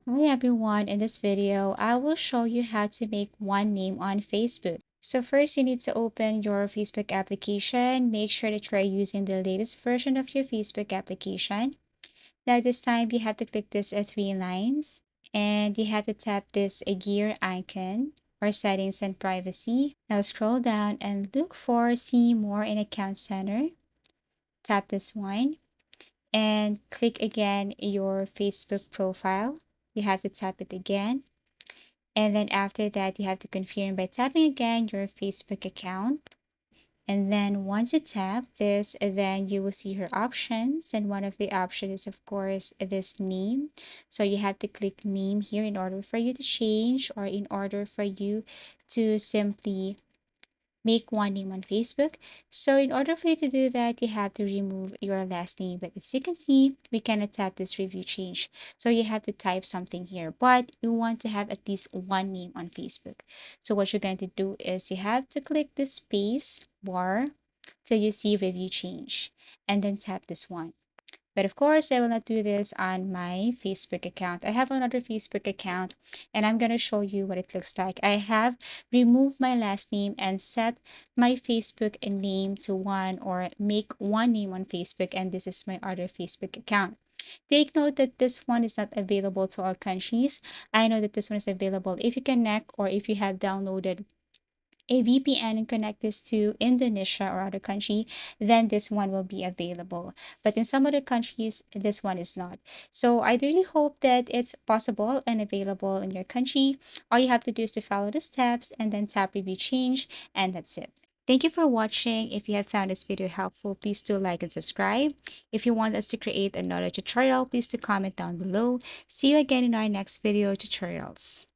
Hi everyone, in this video, I will show you how to make one name on Facebook. So first you need to open your Facebook application. Make sure that you're using the latest version of your Facebook application. Now this time you have to click this three lines and you have to tap this gear icon or settings and privacy. Now scroll down and look for see more in account center. Tap this one and click again your Facebook profile. You have to tap it again. And then after that, you have to confirm by tapping again your Facebook account. And then once you tap this, then you will see her options. And one of the options is, of course, this name. So you have to click name here in order for you to change or in order for you to simply make one name on Facebook. So in order for you to do that, you have to remove your last name. But as you can see, we cannot tap this review change. So you have to type something here, but you want to have at least one name on Facebook. So what you're going to do is you have to click the space bar till you see review change and then tap this one. But of course, I will not do this on my Facebook account. I have another Facebook account and I'm going to show you what it looks like. I have removed my last name and set my Facebook name to one or make one name on Facebook. And this is my other Facebook account. Take note that this one is not available to all countries. I know that this one is available if you connect or if you have downloaded a VPN and connect this to Indonesia or other country, then this one will be available. But in some other countries, this one is not. So I really hope that it's possible and available in your country. All you have to do is to follow the steps and then tap review change, and that's it. Thank you for watching. If you have found this video helpful, please do like and subscribe. If you want us to create another tutorial, please do comment down below. See you again in our next video tutorials.